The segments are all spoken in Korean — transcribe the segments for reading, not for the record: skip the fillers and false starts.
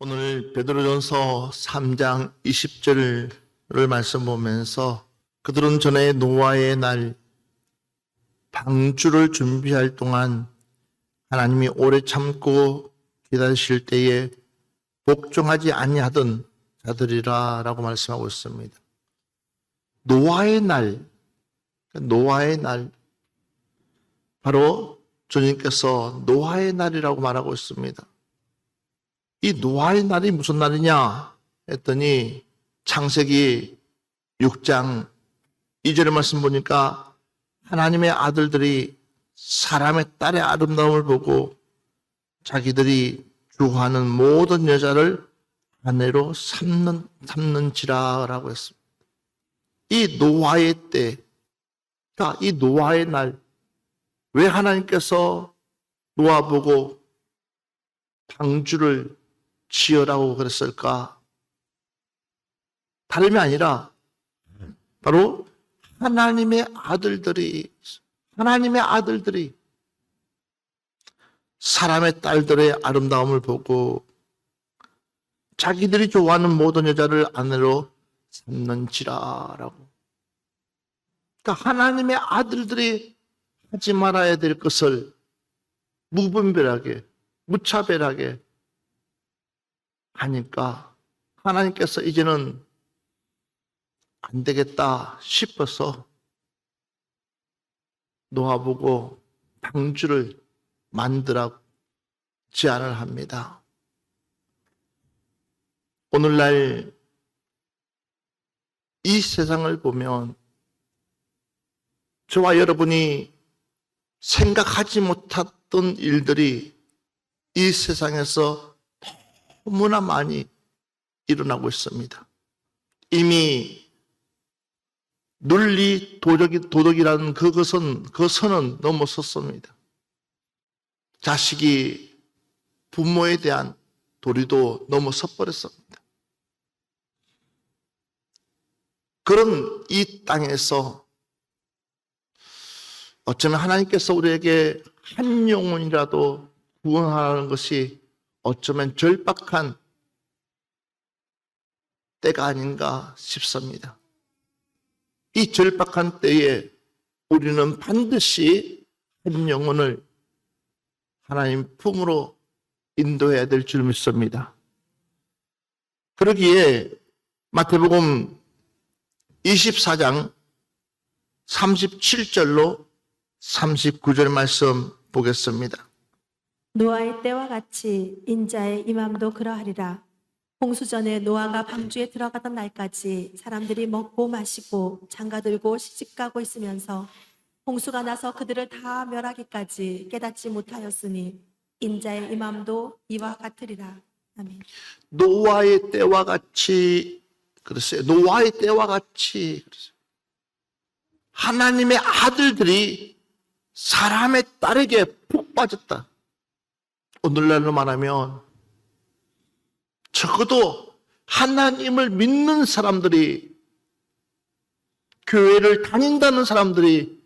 오늘 베드로전서 3장 20절을 말씀 보면서 그들은 전에 노아의 날 방주를 준비할 동안 하나님이 오래 참고 기다리실 때에 복종하지 아니하던 자들이라 라고 말씀하고 있습니다. 노아의 날, 바로 주님께서 노아의 날이라고 말하고 있습니다. 이 노아의 날이 무슨 날이냐 했더니 창세기 6장 2절의 말씀 보니까 하나님의 아들들이 사람의 딸의 아름다움을 보고 자기들이 주하는 모든 여자를 아내로 삼는지라라고 했습니다. 이 노아의 때, 이 노아의 날, 왜 하나님께서 노아 보고 방주를 지으라고 그랬을까? 다름이 아니라 바로 하나님의 아들들이 사람의 딸들의 아름다움을 보고 자기들이 좋아하는 모든 여자를 아내로 삼는지라라고. 그러니까 하나님의 아들들이 하지 말아야 될 것을 무분별하게, 무차별하게 하니까 하나님께서 이제는 안 되겠다 싶어서 노아 보고 방주를 만들라고 제안을 합니다. 오늘날 이 세상을 보면 저와 여러분이 생각하지 못했던 일들이 이 세상에서 너무나 많이 일어나고 있습니다. 이미 논리 도덕이라는 그 선은 넘어섰습니다. 자식이 부모에 대한 도리도 넘어서버렸습니다. 그런 이 땅에서 어쩌면 하나님께서 우리에게 한 영혼이라도 구원하라는 것이 어쩌면 절박한 때가 아닌가 싶습니다. 이 절박한 때에 우리는 반드시 한 영혼을 하나님 품으로 인도해야 될 줄 믿습니다. 그러기에 마태복음 24장 37절로 39절 말씀 보겠습니다. 노아의 때와 같이 인자의 임함도 그러하리라. 홍수 전에 노아가 방주에 들어가던 날까지 사람들이 먹고 마시고 장가들고 시집가고 있으면서 홍수가 나서 그들을 다 멸하기까지 깨닫지 못하였으니 인자의 임함도 이와 같으리라. 아멘. 노아의 때와 같이 그랬어요. 노아의 때와 같이 그랬어요. 하나님의 아들들이 사람의 딸에게 푹 빠졌다. 오늘날로 말하면 적어도 하나님을 믿는 사람들이, 교회를 다닌다는 사람들이,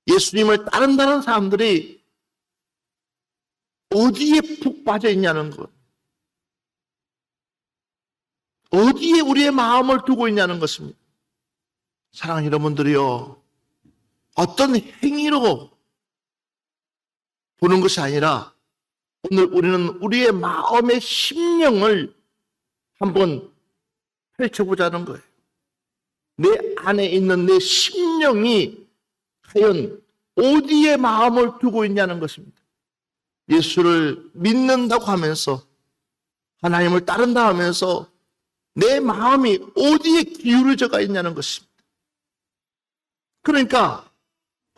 예수님을 따른다는 사람들이 어디에 푹 빠져 있냐는 것, 어디에 우리의 마음을 두고 있냐는 것입니다. 사랑하는 여러분들이요, 어떤 행위로 보는 것이 아니라 오늘 우리는 우리의 마음의 심령을 한번 펼쳐보자는 거예요. 내 안에 있는 내 심령이 과연 어디에 마음을 두고 있냐는 것입니다. 예수를 믿는다고 하면서, 하나님을 따른다 하면서 내 마음이 어디에 기울어져 있냐는 것입니다. 그러니까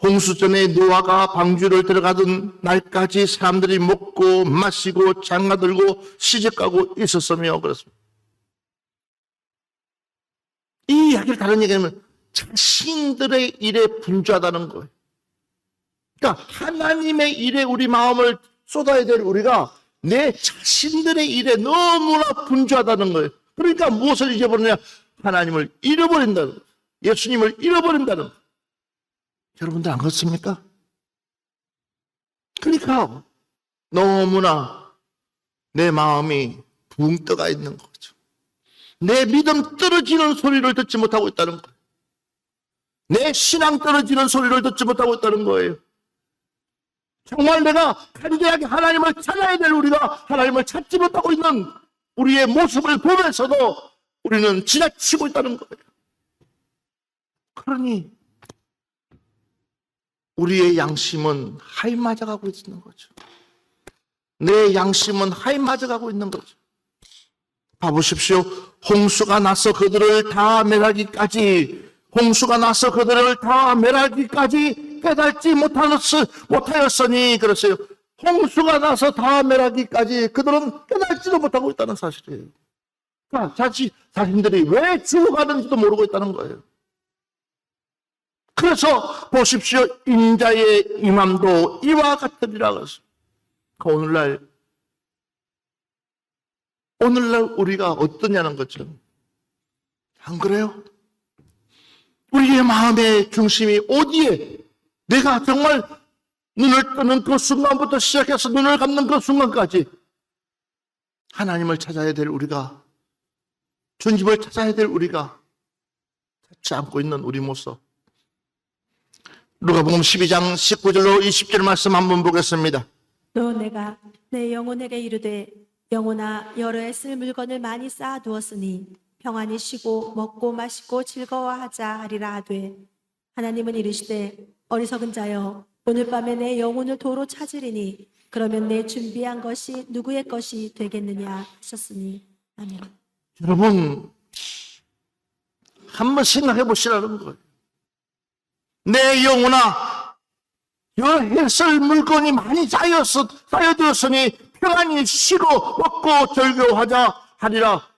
홍수 전에 노아가 방주를 들어가던 날까지 사람들이 먹고 마시고 장가들고 시집가고 있었으며 그렇습니다. 이 이야기를 다른 얘기하면 자신들의 일에 분주하다는 거예요. 그러니까 하나님의 일에 우리 마음을 쏟아야 될 우리가 내 자신들의 일에 너무나 분주하다는 거예요. 그러니까 무엇을 잊어버리냐? 하나님을 잃어버린다는 거예요. 예수님을 잃어버린다는 거예요. 여러분들 안 그렇습니까? 그러니까 너무나 내 마음이 붕 떠가 있는 거죠. 내 믿음 떨어지는 소리를 듣지 못하고 있다는 거예요. 내 신앙 떨어지는 소리를 듣지 못하고 있다는 거예요. 정말 내가 간절하게 하나님을 찾아야 될 우리가 하나님을 찾지 못하고 있는 우리의 모습을 보면서도 우리는 지나치고 있다는 거예요. 그러니 우리의 양심은 하이 맞아가고 있는 거죠. 내 양심은 하이 맞아가고 있는 거죠. 봐보십시오. 홍수가 나서 그들을 다 멸하기까지, 홍수가 나서 그들을 다 멸하기까지 깨닫지 못하였으니 그랬어요. 홍수가 나서 다 멸하기까지 그들은 깨닫지도 못하고 있다는 사실이에요. 그러니까 자신들이 왜 죽어가는지도 모르고 있다는 거예요. 그래서 보십시오. 인자의 임함도 이와 같으리라 그랬어요. 오늘날 우리가 어떠냐는 거죠. 안 그래요? 우리의 마음의 중심이 어디에, 내가 정말 눈을 뜨는 그 순간부터 시작해서 눈을 감는 그 순간까지 하나님을 찾아야 될 우리가, 주님을 찾아야 될 우리가 찾지 않고 있는 우리 모습. 누가복음 12장 19절로 20절 말씀 한번 보겠습니다. 또 내가 내 영혼에게 이르되 영혼아 여러에 쓸 물건을 많이 쌓아두었으니 평안히 쉬고 먹고 마시고 즐거워하자 하리라 하되 하나님은 이르시되 어리석은 자여 오늘 밤에 내 영혼을 도로 찾으리니 그러면 내 준비한 것이 누구의 것이 되겠느냐 하셨으니 아멘. 여러분 한번 생각해 보시라는 거예요. 내 영혼아 여러에 쓸 물건이 많이 쌓여두었으니 평안히 쉬고 먹고 즐거워하자 하리라.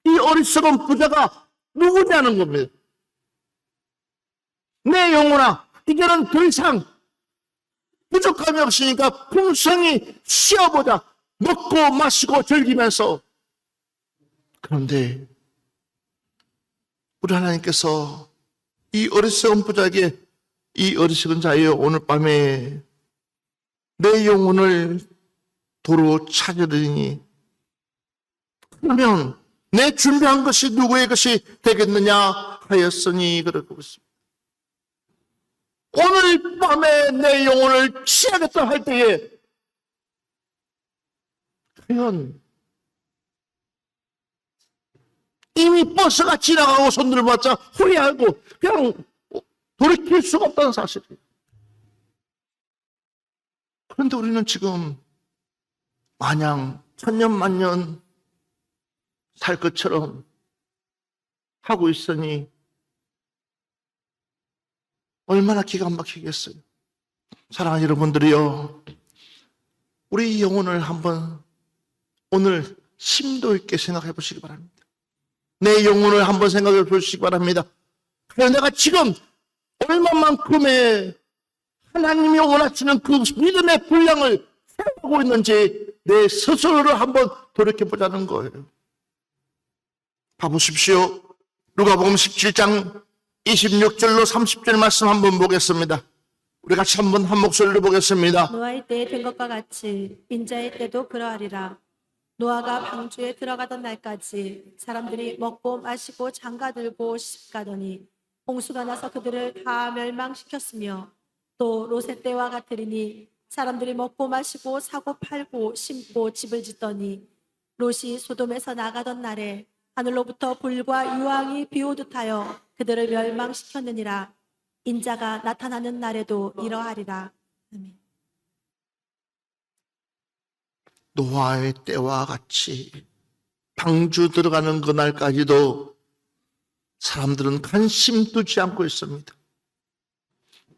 이 어리석은 부자가 누구냐는 겁니다. 내 영혼아 이제는 더 이상 부족함이 없으니까 풍성히 쉬어보자. 먹고 마시고 즐기면서. 그런데 우리 하나님께서 이 어리석은 부자에게 이 어리석은 자여 오늘 밤에 내 영혼을 도로 찾으리니 그러면 내 준비한 것이 누구의 것이 되겠느냐 하였으니 그러고 있습니다. 오늘 밤에 내 영혼을 취하겠다 할 때에 과연 이미 버스가 지나가고 손들을 봤자 후회하고 그냥 돌이킬 수가 없다는 사실이에요. 그런데 우리는 지금 마냥 천년만년 살 것처럼 하고 있으니 얼마나 기가 막히겠어요. 사랑하는 여러분들이요, 우리 영혼을 한번 오늘 심도 있게 생각해 보시기 바랍니다. 내 영혼을 한번 생각해 보시기 바랍니다. 그래서 내가 지금 얼마만큼의 하나님이 원하시는 그 믿음의 분량을 세우고 있는지 내 스스로를 한번 돌이켜보자는 거예요. 봐보십시오. 누가복음 17장 26절로 30절 말씀 한번 보겠습니다. 우리 같이 한번 한 목소리로 보겠습니다. 노아의 때에 된 것과 같이 인자의 때도 그러하리라. 노아가 방주에 들어가던 날까지 사람들이 먹고 마시고 장가들고 시집가더니 홍수가 나서 그들을 다 멸망시켰으며 또 롯의 때와 같으리니 사람들이 먹고 마시고 사고 팔고 심고 집을 짓더니 롯이 소돔에서 나가던 날에 하늘로부터 불과 유황이 비오듯 하여 그들을 멸망시켰느니라. 인자가 나타나는 날에도 이러하리라. 아멘. 노아의 때와 같이 방주 들어가는 그날까지도 사람들은 관심 두지 않고 있습니다.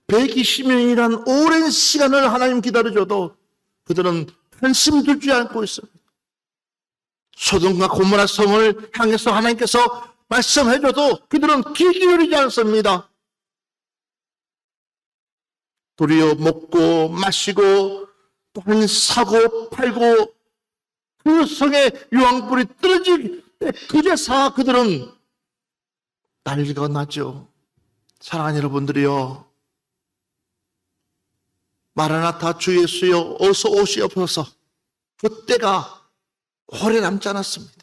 120년이란 오랜 시간을 하나님 기다려줘도 그들은 관심 두지 않고 있습니다. 소돔과 고모라 성을 향해서 하나님께서 말씀해줘도 그들은 귀 기울이지 않습니다. 도리어 먹고 마시고 또한 사고 팔고 그 성의 유황불이 떨어질 때 그제서 그들은 난리가 나죠. 사랑하는 여러분들이요, 마라나타 주 예수여 어서 오시옵소서. 그때가 오래 남지 않았습니다.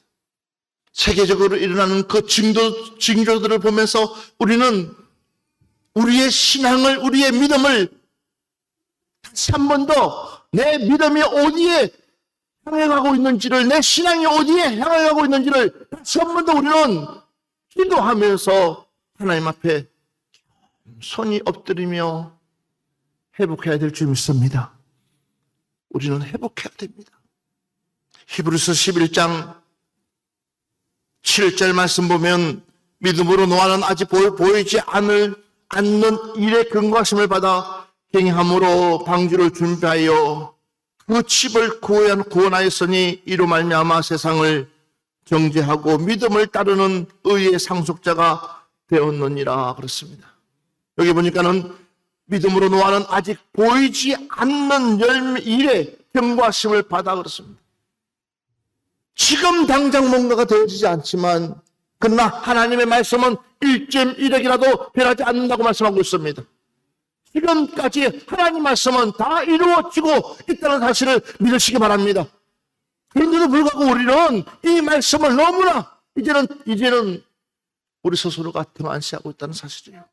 세계적으로 일어나는 그 징조들을 보면서 우리는 우리의 신앙을, 우리의 믿음을 다시 한 번 더 내 믿음이 어디에 향해 가고 있는지를, 내 신앙이 어디에 향해 가고 있는지를 다시 한 번 더 우리는 기도하면서 하나님 앞에 손이 엎드리며 회복해야 될 줄 믿습니다. 우리는 회복해야 됩니다. 히브리서 11장 7절 말씀 보면 믿음으로 노아는 아직 보이지 않는 일에 근거하심을 받아 갱함으로 방주를 준비하여 그 집을 구원하였으니 이로 말미암아 세상을 정죄하고 믿음을 따르는 의의 상속자가 되었느니라 그렇습니다. 여기 보니까는 믿음으로 노아는 아직 보이지 않는 일에 경고하심을 받아 그렇습니다. 지금 당장 뭔가가 되어지지 않지만 그러나 하나님의 말씀은 1.1핵이라도 변하지 않는다고 말씀하고 있습니다. 지금까지 하나님 말씀은 다 이루어지고 있다는 사실을 믿으시기 바랍니다. 그런데도 불구하고 우리는 이 말씀을 너무나 이제는 우리 스스로가 등한시하고 있다는 사실이에요.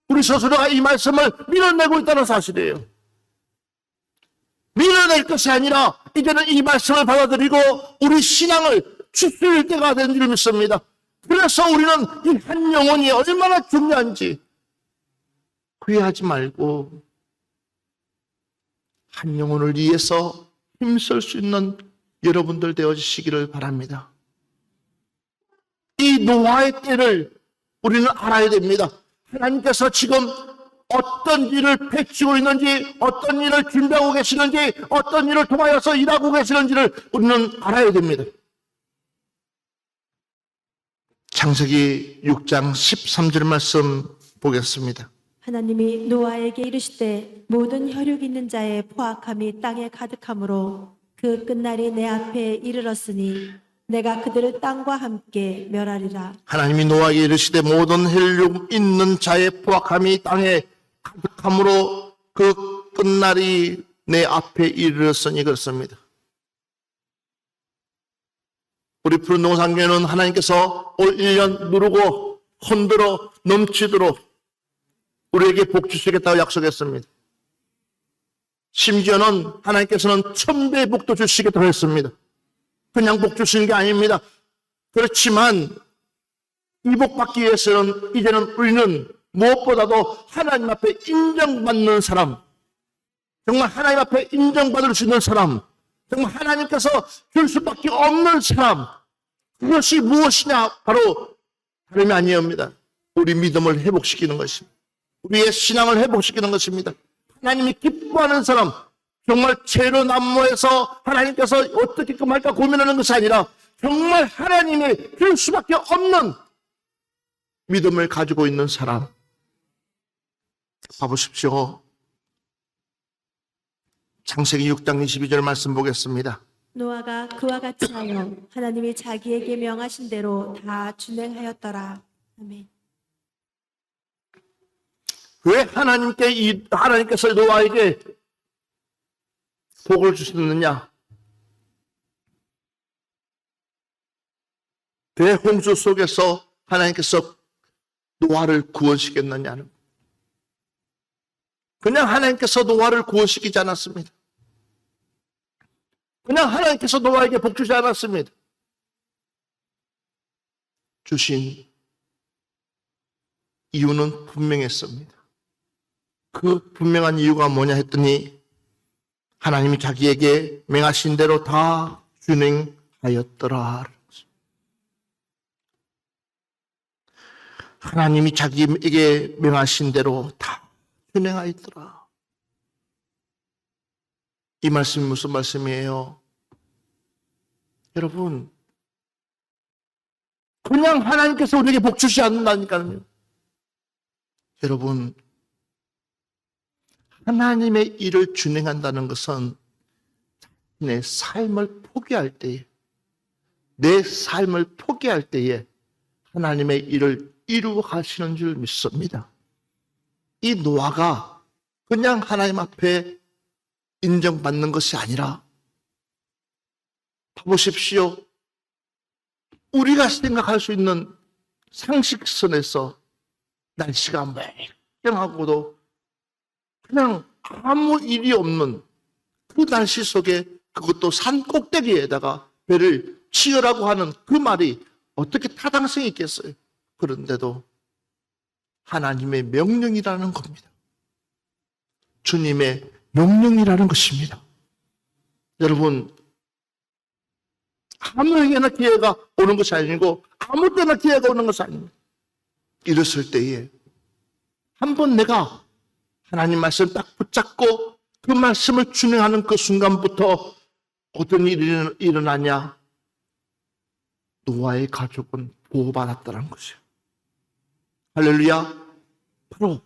우리 스스로가 이 말씀을 밀어내고 있다는 사실이에요. 밀어낼 것이 아니라 이제는 이 말씀을 받아들이고 우리 신앙을 추스릴 때가 된 줄 믿습니다. 그래서 우리는 이 한 영혼이 얼마나 중요한지 후회하지 말고 한 영혼을 위해서 힘쓸 수 있는 여러분들 되어주시기를 바랍니다. 이 노아의 때를 우리는 알아야 됩니다. 하나님께서 지금 어떤 일을 펼치고 있는지, 어떤 일을 준비하고 계시는지, 어떤 일을 통하여서 일하고 계시는지를 우리는 알아야 됩니다. 창세기 6장 13절 말씀 보겠습니다. 하나님이 노아에게 이르시되 모든 혈육 있는 자의 포악함이 땅에 가득하므로 그 끝날이 내 앞에 이르렀으니 내가 그들을 땅과 함께 멸하리라. 하나님이 노아에게 이르시되 모든 혈육 있는 자의 포악함이 땅에 가득함으로 그 끝날이 내 앞에 이르렀으니 그렇습니다. 우리 푸른 농산교회는 하나님께서 올 1년 누르고 흔들어 넘치도록 우리에게 복 주시겠다고 약속했습니다. 심지어는 하나님께서는 1000배의 복도 주시겠다고 했습니다. 그냥 복 주시는 게 아닙니다. 그렇지만 이 복 받기 위해서는 이제는 우리는 무엇보다도 하나님 앞에 인정받는 사람, 정말 하나님 앞에 인정받을 수 있는 사람, 정말 하나님께서 줄 수밖에 없는 사람, 그것이 무엇이냐? 바로 다름이 아니옵니다. 우리 믿음을 회복시키는 것입니다. 우리의 신앙을 회복시키는 것입니다. 하나님이 기뻐하는 사람, 정말 죄로 난무해서 하나님께서 어떻게 할까 고민하는 것이 아니라 정말 하나님이 줄 수밖에 없는 믿음을 가지고 있는 사람. 봐보십시오. 창세기 6장 22절 말씀 보겠습니다. 노아가 그와 같이 하여 하나님이 자기에게 명하신 대로 다 준행하였더라. 아멘. 왜 하나님께서 노아에게 복을 주셨느냐? 대홍수 속에서 하나님께서 노아를 구원시켰느냐는, 그냥 하나님께서 노아를 구원시키지 않았습니다. 그냥 하나님께서 노아에게 복 주지 않았습니다. 주신 이유는 분명했습니다. 그 분명한 이유가 뭐냐 했더니 하나님이 자기에게 명하신 대로 다 준행하였더라. 하나님이 자기에게 명하신 대로 다 준행하였더라. 이 말씀이 무슨 말씀이에요? 여러분, 그냥 하나님께서 우리에게 복 주시지 않는다니까요. 여러분, 하나님의 일을 준행한다는 것은 내 삶을 포기할 때에, 내 삶을 포기할 때에 하나님의 일을 이루어가시는 줄 믿습니다. 이 노아가 그냥 하나님 앞에 인정받는 것이 아니라 봐보십시오. 우리가 생각할 수 있는 상식선에서 날씨가 맹경하고도 그냥 아무 일이 없는 그 날씨 속에, 그것도 산 꼭대기에다가 배를 치으라고 하는 그 말이 어떻게 타당성이 있겠어요? 그런데도 하나님의 명령이라는 겁니다. 주님의 명령이라는 것입니다. 여러분, 아무에게나 기회가 오는 것이 아니고 아무 때나 기회가 오는 것이 아닙니다. 이랬을 때에 한번 내가 하나님 말씀 딱 붙잡고 그 말씀을 준행하는 그 순간부터 어떤 일이 일어나냐? 노아의 가족은 보호받았다는 것이에요. 할렐루야. 바로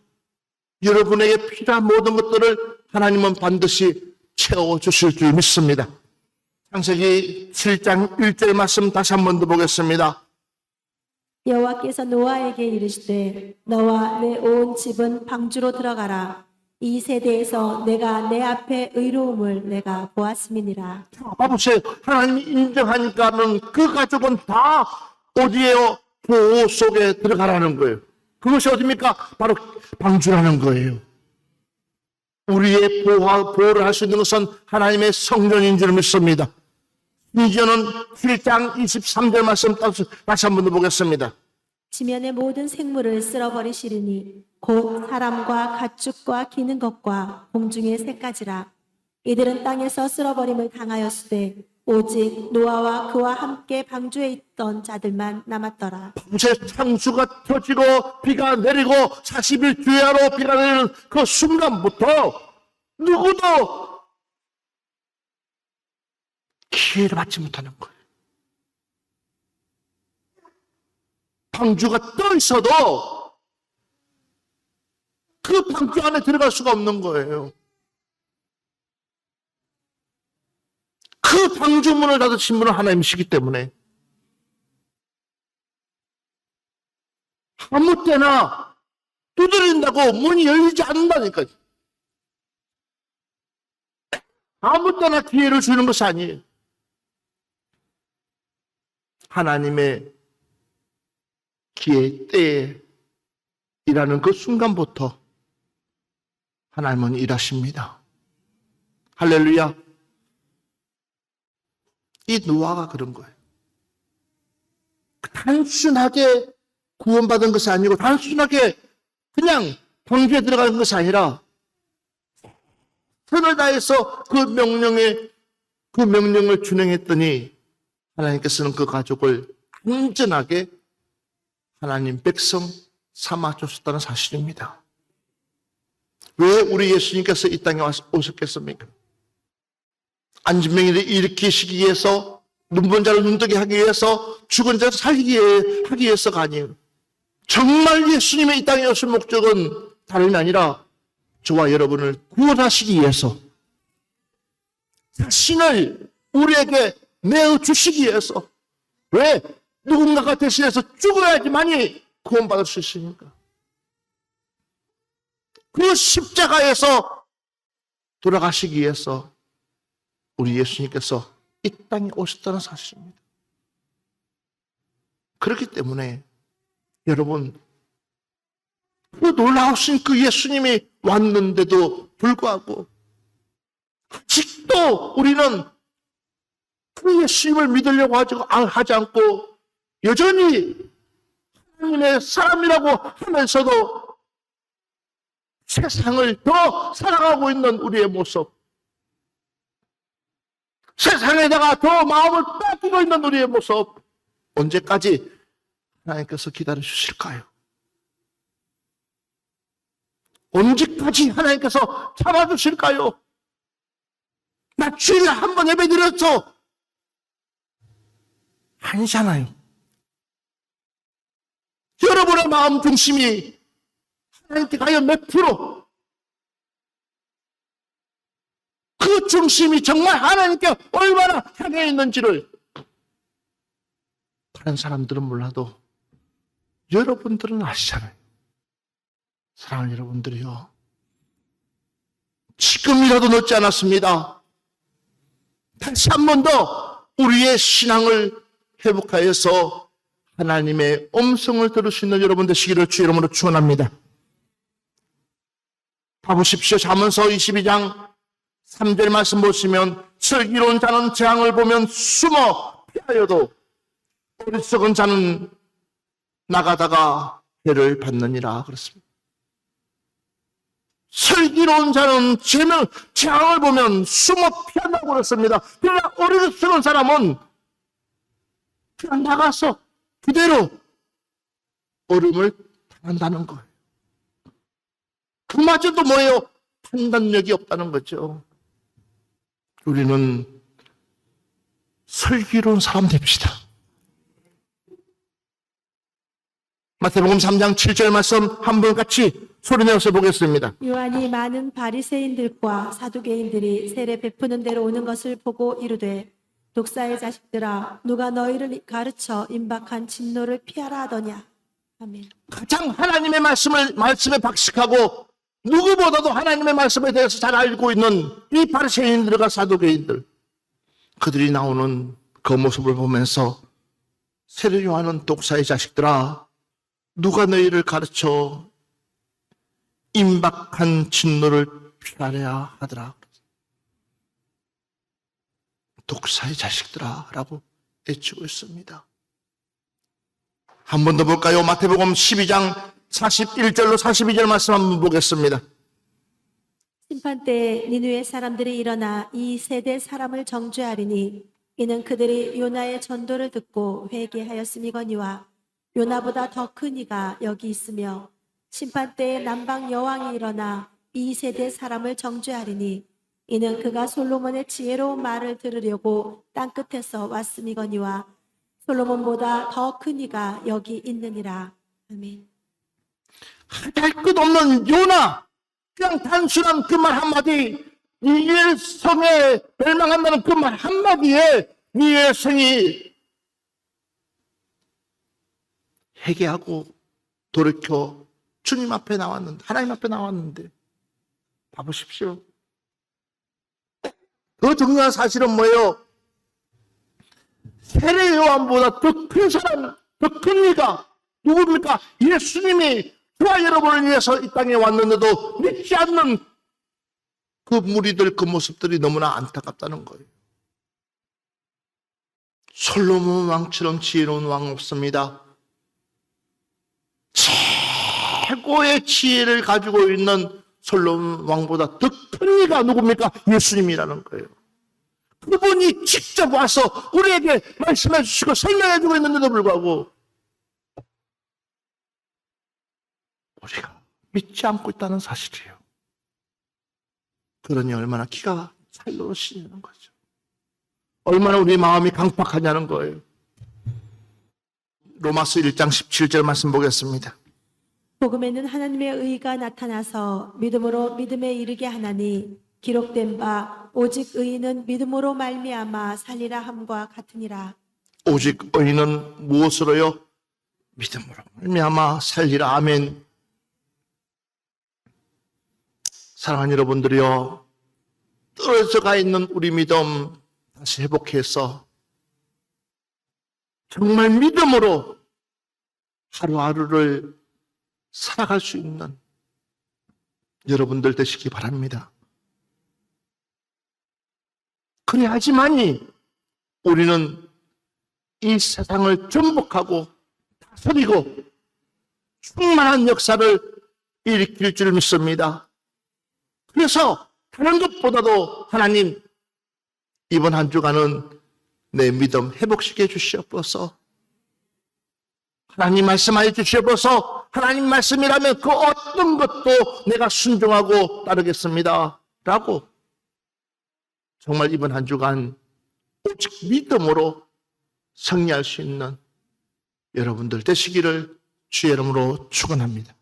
여러분에게 필요한 모든 것들을 하나님은 반드시 채워주실 줄 믿습니다. 창세기 7장 1절 말씀 다시 한 번 더 보겠습니다. 여호와께서 노아에게 이르시되 너와 내 온 집은 방주로 들어가라. 이 세대에서 내가 내 앞에 의로움을 내가 보았음이니라. 봐보세요. 하나님이 인정하니까는 그 가족은 다 어디에요? 보호 속에 들어가라는 거예요. 그것이 어디입니까? 바로 방주라는 거예요. 우리의 보호를 할 수 있는 것은 하나님의 성령인 줄 믿습니다. 이제는 7장 23절 말씀 다시 한 번 더 보겠습니다. 지면의 모든 생물을 쓸어버리시리니 곧 사람과 가축과 기는 것과 공중의 새까지라. 이들은 땅에서 쓸어버림을 당하였으되 오직 노아와 그와 함께 방주에 있던 자들만 남았더라. 밤새 창수가 터지고 비가 내리고 40일 주야로 비가 내리는 그 순간부터 누구도 기회를 받지 못하는 거예요. 방주가 떠 있어도 그 방주 안에 들어갈 수가 없는 거예요. 그 방주문을 닫으신 분은 하나님이시기 때문에 아무 때나 두드린다고 문이 열리지 않는다니까요. 아무 때나 기회를 주는 것이 아니에요. 하나님의 기회 때에 일하는 그 순간부터 하나님은 일하십니다. 할렐루야. 이 노아가 그런 거예요. 단순하게 구원받은 것이 아니고 단순하게 그냥 방주에 들어가는 것이 아니라 선을 다해서 그 명령을 준행했더니 하나님께서는 그 가족을 안전하게 하나님 백성 삼아주셨다는 사실입니다. 왜 우리 예수님께서 이 땅에 오셨겠습니까? 안진병이를 일으키시기 위해서, 눈먼 자를 눈뜨게 하기 위해서, 죽은 자를 살리게 하기 위해서가 아니에요. 정말 예수님의 이 땅에 오신 목적은 다름이 아니라 저와 여러분을 구원하시기 위해서, 자신을 우리에게 내어주시기 위해서. 왜? 누군가가 대신해서 죽어야지만이 구원받을 수 있으니까. 그 십자가에서 돌아가시기 위해서 우리 예수님께서 이 땅에 오셨다는 사실입니다. 그렇기 때문에 여러분, 그 놀라우신 그 예수님이 왔는데도 불구하고 아직도 우리는 그 예수님을 믿으려고 하지 않고 여전히 하나님의 사람이라고 하면서도 세상을 더 사랑하고 있는 우리의 모습, 세상에다가 더 마음을 뺏기고 있는 우리의 모습, 언제까지 하나님께서 기다려 주실까요? 언제까지 하나님께서 참아주실까요? 나 주일에 한 번 예배 드렸죠? 아니잖아요. 여러분의 마음 중심이 하나님께 과연 몇 프로? 그 중심이 정말 하나님께 얼마나 향해 있는지를 다른 사람들은 몰라도 여러분들은 아시잖아요. 사랑하는 여러분들이요, 지금이라도 늦지 않았습니다. 다시 한 번 더 우리의 신앙을 회복하여서 하나님의 음성을 들을 수 있는 여러분 되시기를 주 이름으로 축원합니다. 봐보십시오. 잠언서 22장 3절 말씀 보시면 슬기로운 자는 재앙을 보면 숨어 피하여도 어리석은 자는 나가다가 해를 받느니라 그렇습니다. 슬기로운 자는 재앙을 보면 숨어 피한다고 그랬습니다. 그러나 어리석은 사람은 그냥 나가서 그대로 얼음을 당한다는 거예요. 그마저도 뭐예요? 판단력이 없다는 거죠. 우리는 슬기로운 사람 됩시다. 마태복음 3장 7절 말씀 한번 같이 소리내어서 보겠습니다. 요한이 많은 바리새인들과 사두개인들이 세례 베푸는 데로 오는 것을 보고 이르되 독사의 자식들아 누가 너희를 가르쳐 임박한 진노를 피하라 하더냐. 아멘. 가장 하나님의 말씀에 박식하고 누구보다도 하나님의 말씀에 대해서 잘 알고 있는 이 바리새인들과 사두개인들, 그들이 나오는 그 모습을 보면서 세례 요한은 독사의 자식들아 누가 너희를 가르쳐 임박한 진노를 피하려 하더라. 독사의 자식들아 라고 애치고 있습니다. 한 번 더 볼까요? 마태복음 12장 41절로 42절 말씀 한번 보겠습니다. 심판 때에 니느웨 사람들이 일어나 이 세대 사람을 정죄하리니 이는 그들이 요나의 전도를 듣고 회개하였음이거니와 요나보다 더 큰 이가 여기 있으며 심판 때에 남방 여왕이 일어나 이 세대 사람을 정죄하리니 이는 그가 솔로몬의 지혜로운 말을 들으려고 땅끝에서 왔음이거니와 솔로몬보다 더 큰 이가 여기 있느니라. 아멘. 할 것 없는 요나, 그냥 단순한 그 말 한마디, 니의 성에 멸망한다는 그 말 한마디에 니의 성이 회개하고 돌이켜 주님 앞에 나왔는데, 하나님 앞에 나왔는데, 봐보십시오. 더 중요한 사실은 뭐예요? 세례 요한보다 더 큰 사람, 더 큰 이가 누굽니까? 예수님이 저와 여러분을 위해서 이 땅에 왔는데도 믿지 않는 그 무리들, 그 모습들이 너무나 안타깝다는 거예요. 솔로몬 왕처럼 지혜로운 왕 없습니다. 최고의 지혜를 가지고 있는 솔로몬 왕보다 더 큰 이가 누굽니까? 예수님이라는 거예요. 그분이 직접 와서 우리에게 말씀해 주시고 설명해 주고 있는데도 불구하고 우리가 믿지 않고 있다는 사실이에요. 그러니 얼마나 기가 찰노릇이냐는 거죠. 얼마나 우리 마음이 강팍하냐는 거예요. 로마서 1장 17절 말씀 보겠습니다. 복음에는 하나님의 의가 나타나서 믿음으로 믿음에 이르게 하나니 기록된 바 오직 의인은 믿음으로 말미암아 살리라 함과 같으니라. 오직 의인은 무엇으로요? 믿음으로 말미암아 살리라. 아멘. 사랑하는 여러분들이요, 떨어져가 있는 우리 믿음 다시 회복해서 정말 믿음으로 하루하루를 살아갈 수 있는 여러분들 되시기 바랍니다. 그래야지만이 우리는 이 세상을 정복하고 다스리고 충만한 역사를 일으킬 줄 믿습니다. 그래서 다른 것보다도 하나님, 이번 한 주간은 내 믿음 회복시켜 주시옵소서. 하나님 말씀하여 주시옵소서. 하나님 말씀이라면 그 어떤 것도 내가 순종하고 따르겠습니다 라고 정말 이번 한 주간 오직 믿음으로 승리할 수 있는 여러분들 되시기를 주의 이름으로 축원합니다.